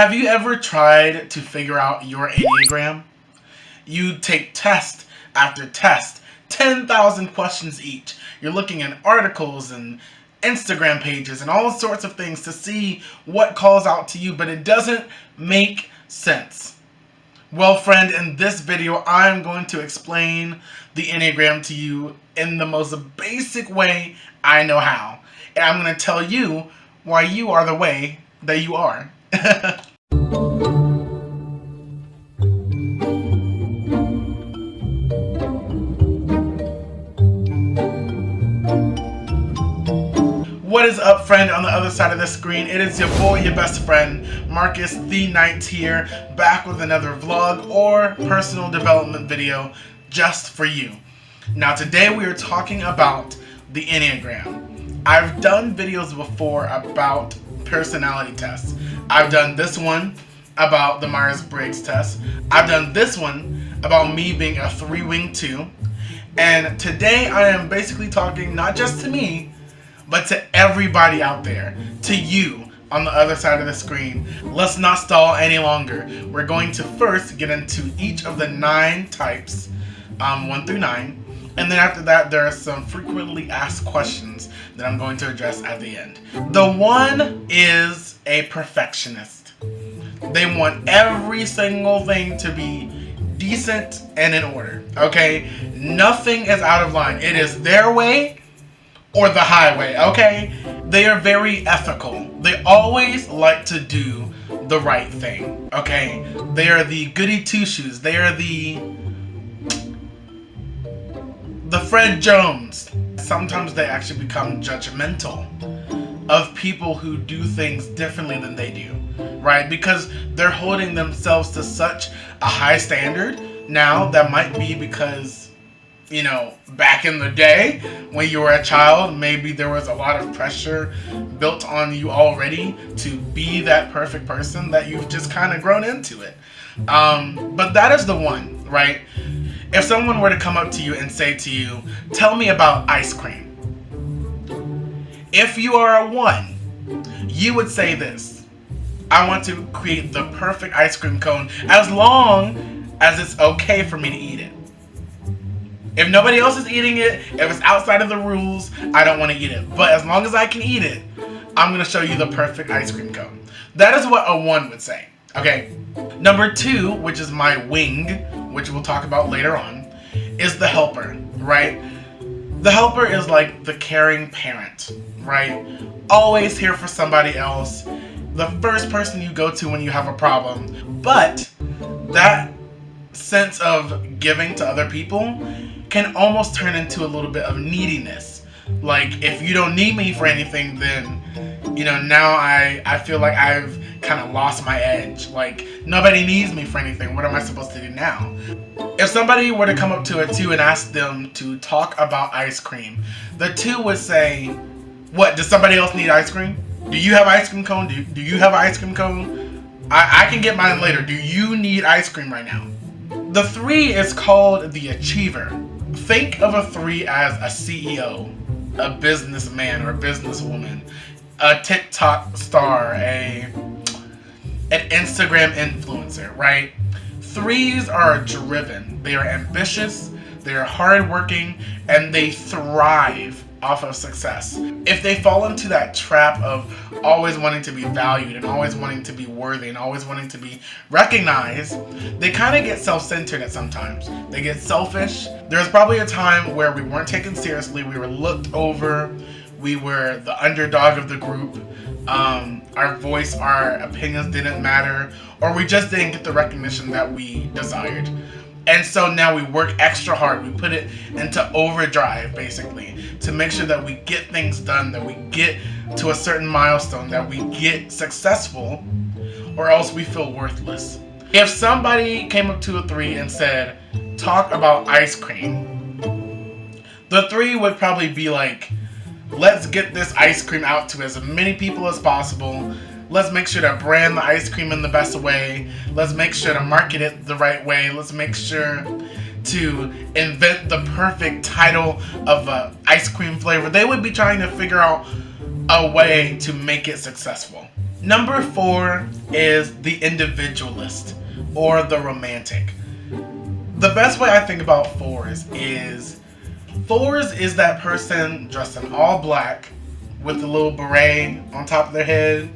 Have you ever tried to figure out your Enneagram? You take test after test, 10,000 questions each. You're looking at articles and Instagram pages and all sorts of things to see what calls out to you, but it doesn't make sense. Well, friend, in this video, I'm going to explain the Enneagram to you in the most basic way I know how. And I'm going to tell you why you are the way that you are. What is up, friend, on the other side of the screen? It is your boy, your best friend, Marcus the Knight here, back with another vlog or personal development video just for you. Now, today we are talking about the Enneagram. I've done videos before about personality tests. I've done this one about the myers-briggs test. I've done this one about me being a 3-wing 2. And today I am basically talking not just to me, but to everybody out there, to you on the other side of the screen. Let's not stall any longer. We're going to first get into each of the 9 types, 1 through 9. And then after that, there are some frequently asked questions that I'm going to address at the end. The 1 is a perfectionist. They want every single thing to be decent and in order, okay? Nothing is out of line. It is their way or the highway, okay? They are very ethical. They always like to do the right thing, okay? They are the goody two-shoes. They are the Fred Jones. Sometimes they actually become judgmental of people who do things differently than they do, right? Because they're holding themselves to such a high standard now. That might be because, you know, back in the day when you were a child, maybe there was a lot of pressure built on you already to be that perfect person that you've just kind of grown into it. But that is the one, right? If someone were to come up to you and say to you, tell me about ice cream. If you are a 1, you would say this: I want to create the perfect ice cream cone as long as it's okay for me to eat it. If nobody else is eating it, if it's outside of the rules, I don't want to eat it. But as long as I can eat it, I'm going to show you the perfect ice cream cone. That is what a 1 would say. Okay. Number 2, which is my wing, which we'll talk about later on, is the helper, right? The helper is like the caring parent, right? Always here for somebody else. The first person you go to when you have a problem. But that sense of giving to other people can almost turn into a little bit of neediness. Like, if you don't need me for anything, then, you know, now I feel like I've kind of lost my edge. Like, nobody needs me for anything. What am I supposed to do now? If somebody were to come up to a 2 and ask them to talk about ice cream, the 2 would say, what, does somebody else need ice cream? Do you have ice cream cone? Do you have an ice cream cone? I can get mine later. Do you need ice cream right now? The 3 is called the achiever. Think of a 3 as a CEO, a businessman or businesswoman, a TikTok star, an Instagram influencer, right? 3s are driven. They are ambitious, they are hardworking, and they thrive off of success. If they fall into that trap of always wanting to be valued and always wanting to be worthy and always wanting to be recognized, they kind of get self-centered at sometimes. They get selfish. There's probably a time where we weren't taken seriously, we were looked over, we were the underdog of the group, our voice, our opinions didn't matter, or we just didn't get the recognition that we desired. And so now we work extra hard. We put it into overdrive, basically, to make sure that we get things done, that we get to a certain milestone, that we get successful, or else we feel worthless. If somebody came up to a 3 and said, talk about ice cream, the 3 would probably be like, let's get this ice cream out to as many people as possible. Let's make sure to brand the ice cream in the best way. Let's make sure to market it the right way. Let's make sure to invent the perfect title of an ice cream flavor. They would be trying to figure out a way to make it successful. Number 4 is the individualist or the romantic. The best way I think about fours is that person dressed in all black with a little beret on top of their head,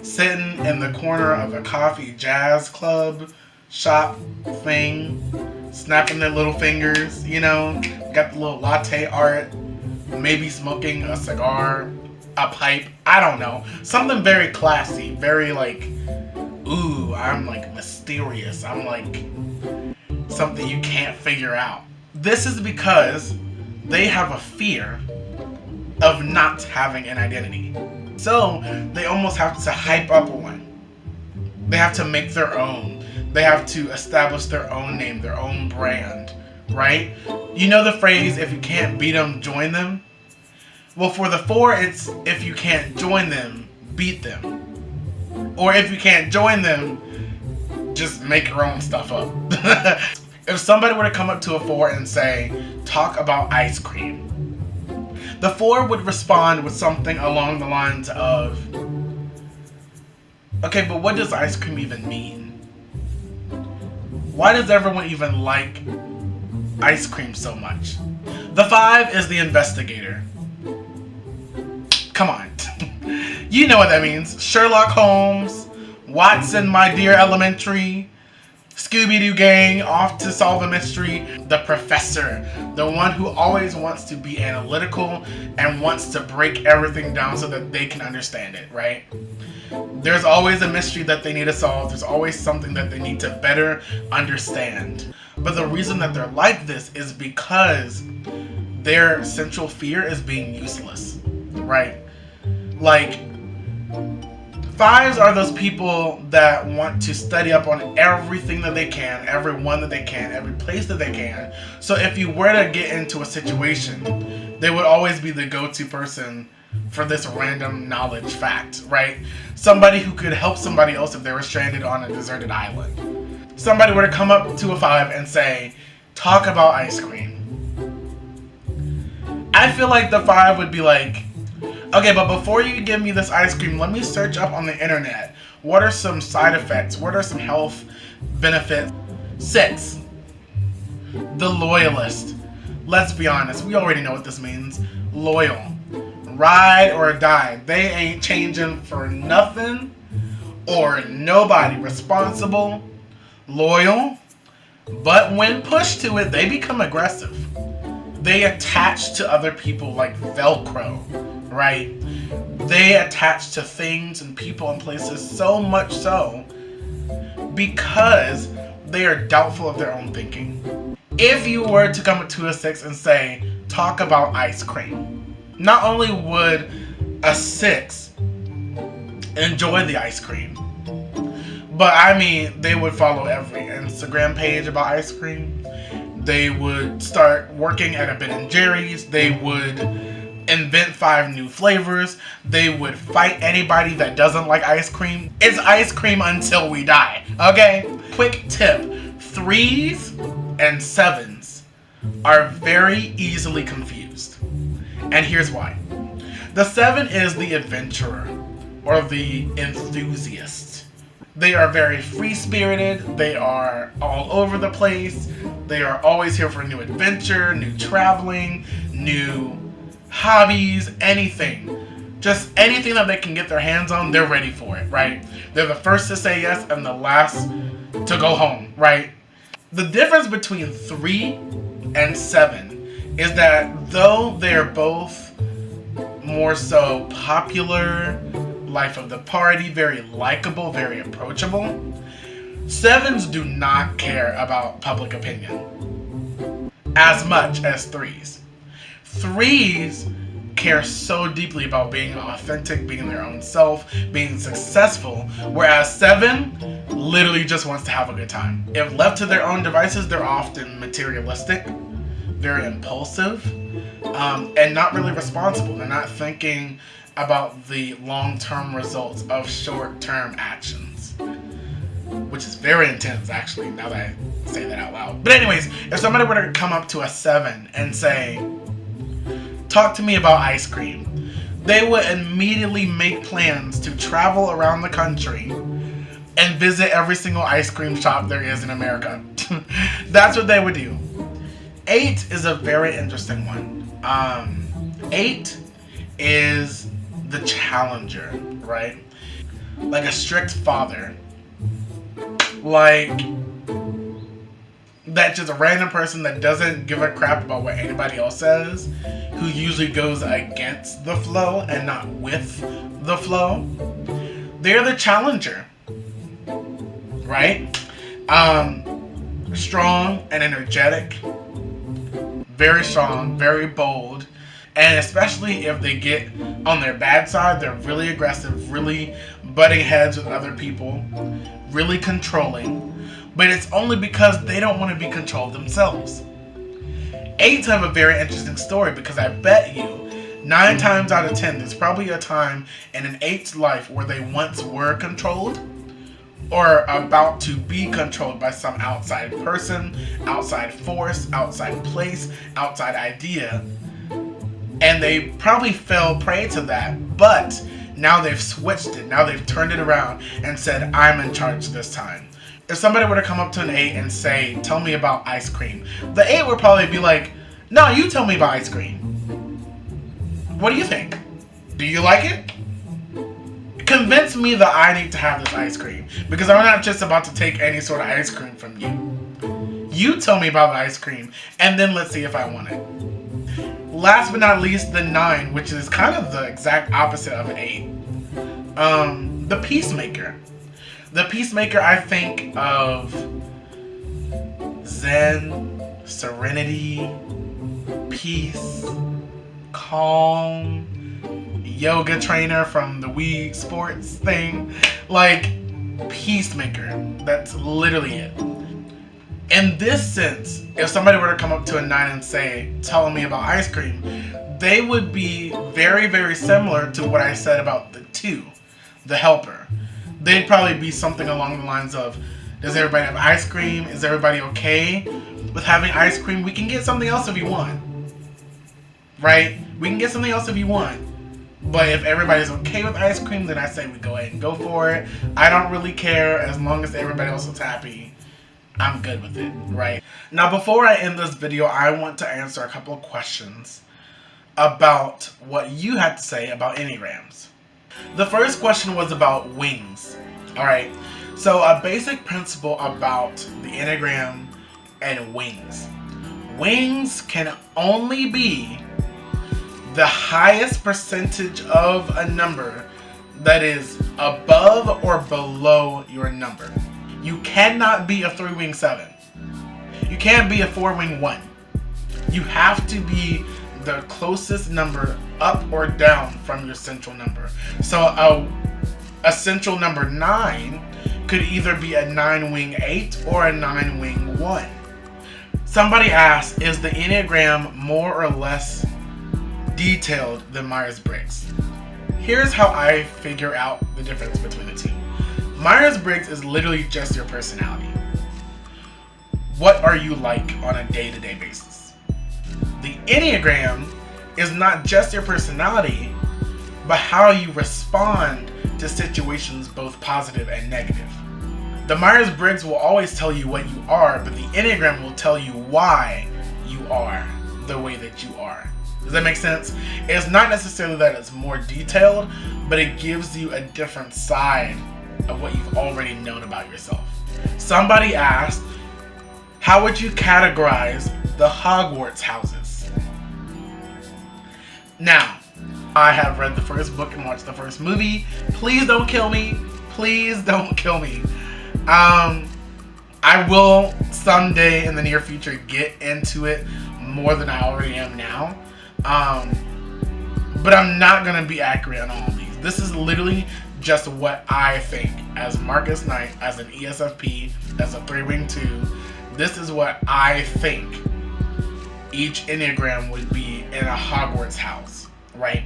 sitting in the corner of a coffee jazz club shop thing, snapping their little fingers, you know, got the little latte art, maybe smoking a cigar, a pipe, I don't know. Something very classy, very like, ooh, I'm like mysterious. I'm like something you can't figure out. This is because they have a fear of not having an identity. So they almost have to hype up one. They have to make their own. They have to establish their own name, their own brand, right? You know the phrase, if you can't beat them, join them? Well, for the 4, it's if you can't join them, beat them. Or if you can't join them, just make your own stuff up. If somebody were to come up to a 4 and say, talk about ice cream, the 4 would respond with something along the lines of, okay, but what does ice cream even mean? Why does everyone even like ice cream so much? The 5 is the investigator. Come on. You know what that means. Sherlock Holmes, Watson, My Dear Elementary, Scooby-Doo gang, off to solve a mystery. The professor, the one who always wants to be analytical and wants to break everything down so that they can understand it, right? There's always a mystery that they need to solve. There's always something that they need to better understand. But the reason that they're like this is because their central fear is being useless, right? Like, 5s are those people that want to study up on everything that they can, everyone that they can, every place that they can. So if you were to get into a situation, they would always be the go-to person for this random knowledge fact, right? Somebody who could help somebody else if they were stranded on a deserted island. Somebody were to come up to a 5 and say, talk about ice cream. I feel like the 5 would be like, okay, but before you give me this ice cream, let me search up on the internet. What are some side effects? What are some health benefits? 6, the loyalist. Let's be honest, we already know what this means. Loyal. Ride or die. They ain't changing for nothing or nobody. Responsible, loyal, but when pushed to it, they become aggressive. They attach to other people like Velcro, right? They attach to things and people and places so much so because they are doubtful of their own thinking. If you were to come to a 6 and say, talk about ice cream, not only would a 6 enjoy the ice cream, but I mean, they would follow every Instagram page about ice cream. They would start working at a Ben & Jerry's. They would invent 5 new flavors. They would fight anybody that doesn't like ice cream. It's ice cream until we die, okay? Quick tip, 3s and 7s are very easily confused. And here's why. The 7 is the adventurer or the enthusiast. They are very free-spirited. They are all over the place. They are always here for new adventure, new traveling, new hobbies, anything. Just anything that they can get their hands on, they're ready for it, right? They're the first to say yes and the last to go home, right? The difference between 3 and 7 is that though they're both more so popular, life of the party, very likable, very approachable, 7s do not care about public opinion as much as 3s. 3s care so deeply about being authentic, being their own self, being successful, whereas 7 literally just wants to have a good time. If left to their own devices, they're often materialistic, very impulsive, and not really responsible. They're not thinking about the long-term results of short-term actions, which is very intense, actually, now that I say that out loud. But anyways, if somebody were to come up to a 7 and say, talk to me about ice cream, They would immediately make plans to travel around the country and visit every single ice cream shop there is in America. That's what they would do. 8 is a very interesting one. 8 is the challenger, right? Like a strict father. Like that just a random person that doesn't give a crap about what anybody else says, who usually goes against the flow and not with the flow. They're the challenger, right? Strong and energetic, very strong, very bold, and especially if they get on their bad side, they're really aggressive, really butting heads with other people, really controlling. But it's only because they don't want to be controlled themselves. 8s have a very interesting story because I bet you 9 times out of 10 there's probably a time in an 8's life where they once were controlled or about to be controlled by some outside person, outside force, outside place, outside idea. And they probably fell prey to that, but now they've switched it. Now they've turned it around and said, I'm in charge this time. If somebody were to come up to an 8 and say, tell me about ice cream, the 8 would probably be like, no, you tell me about ice cream. What do you think? Do you like it? Convince me that I need to have this ice cream, because I'm not just about to take any sort of ice cream from you. You tell me about the ice cream, and then let's see if I want it. Last but not least, the 9, which is kind of the exact opposite of an 8. The peacemaker. The peacemaker, I think of zen, serenity, peace, calm, yoga trainer from the Wii Sports thing. Like, peacemaker. That's literally it. In this sense, if somebody were to come up to a 9 and say, tell me about ice cream, they would be very, very similar to what I said about the 2, the helper. They'd probably be something along the lines of, does everybody have ice cream? Is everybody okay with having ice cream? We can get something else if you want. Right? We can get something else if you want. But if everybody's okay with ice cream, then I say we go ahead and go for it. I don't really care as long as everybody else is happy. I'm good with it, right? Now, before I end this video, I want to answer a couple of questions about what you had to say about Enneagrams. The first question was about wings. Alright, so a basic principle about the Enneagram and wings. Wings can only be the highest percentage of a number that is above or below your number. You cannot be a 3-wing 7. You can't be a 4-wing 1. You have to be the closest number up or down from your central number. So a central number 9 could either be a 9-wing 8 or a 9-wing 1. Somebody asked, is the Enneagram more or less detailed than Myers-Briggs? Here's how I figure out the difference between the two. Myers-Briggs is literally just your personality. What are you like on a day-to-day basis? The Enneagram is not just your personality, but how you respond to situations both positive and negative. The Myers-Briggs will always tell you what you are, but the Enneagram will tell you why you are the way that you are. Does that make sense? It's not necessarily that it's more detailed, but it gives you a different side of what you've already known about yourself. Somebody asked, how would you categorize the Hogwarts houses? Now, I have read the first book and watched the first movie. Please don't kill me. Please don't kill me. I will someday in the near future get into it more than I already am now. But I'm not going to be accurate on all of these. This is literally just what I think as Marcus Knight, as an ESFP, as a 3-wing 2. This is what I think each Enneagram would be in a Hogwarts house, right?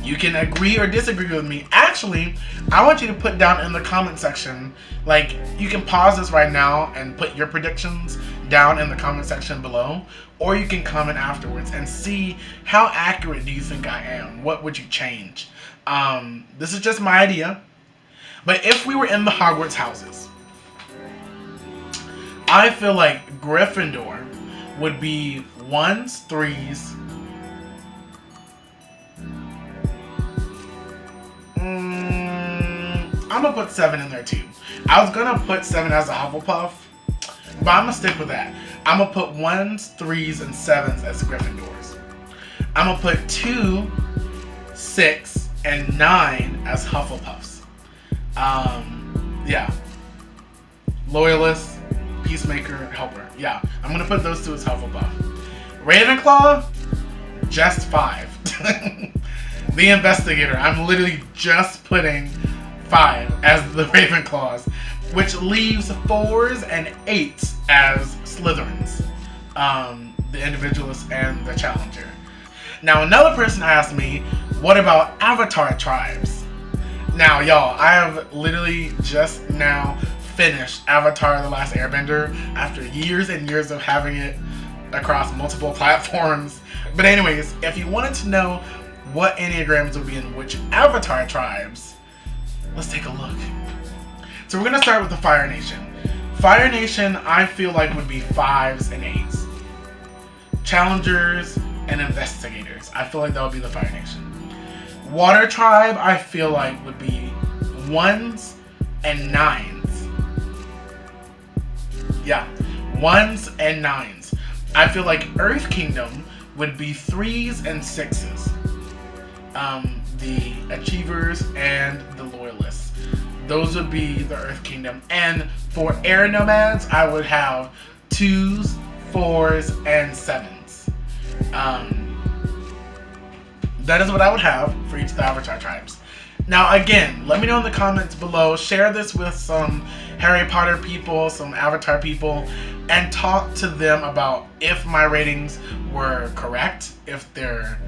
You can agree or disagree with me. Actually, I want you to put down in the comment section, like, you can pause this right now and put your predictions down in the comment section below, or you can comment afterwards and see how accurate do you think I am. What would you change? This is just my idea. But if we were in the Hogwarts houses, I feel like Gryffindor would be 1s, 3s. I'm gonna put 7 in there too. I was gonna put 7 as a Hufflepuff, but I'm gonna stick with that. I'm gonna put 1s, 3s, and 7s as Gryffindors. I'm gonna put 2, 6, and 9 as Hufflepuffs. Yeah. Loyalist, Peacemaker, Helper. Yeah, I'm gonna put those 2 as Hufflepuff. Ravenclaw, just 5. The Investigator, I'm literally just putting 5 as the Ravenclaws, which leaves 4s and 8s as Slytherins, the Individualist and the Challenger. Now, another person asked me, what about Avatar tribes? Now, y'all, I have literally just now finished Avatar: The Last Airbender after years and years of having it across multiple platforms. But anyways, if you wanted to know what Enneagrams would be in which Avatar tribes, let's take a look. So we're going to start with the Fire Nation. Fire Nation, I feel like would be 5s and 8s. Challengers and Investigators, I feel like that would be the Fire Nation. Water Tribe, I feel like would be 1s and 9s. Yeah, 1s and 9s. I feel like Earth Kingdom would be 3s and 6s. The Achievers and the Loyalists. Those would be the Earth Kingdom. And for Air Nomads, I would have 2s, 4s, and 7s. That is what I would have for each of the Avatar tribes. Now again, let me know in the comments below. Share this with some Harry Potter people, some Avatar people, and talk to them about if my ratings were correct, if they're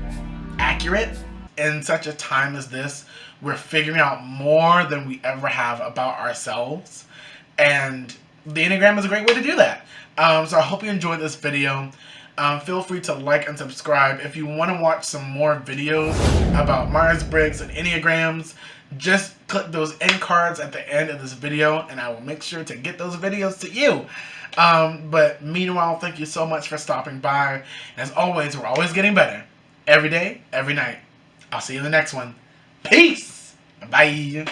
accurate. In such a time as this, we're figuring out more than we ever have about ourselves, and the Enneagram is a great way to do that. So I hope you enjoyed this video. Feel free to like and subscribe. If you want to watch some more videos about Myers-Briggs and Enneagrams, just click those end cards at the end of this video, and I will make sure to get those videos to you. But meanwhile, thank you so much for stopping by. And as always, we're always getting better. Every day, every night. I'll see you in the next one. Peace! Bye!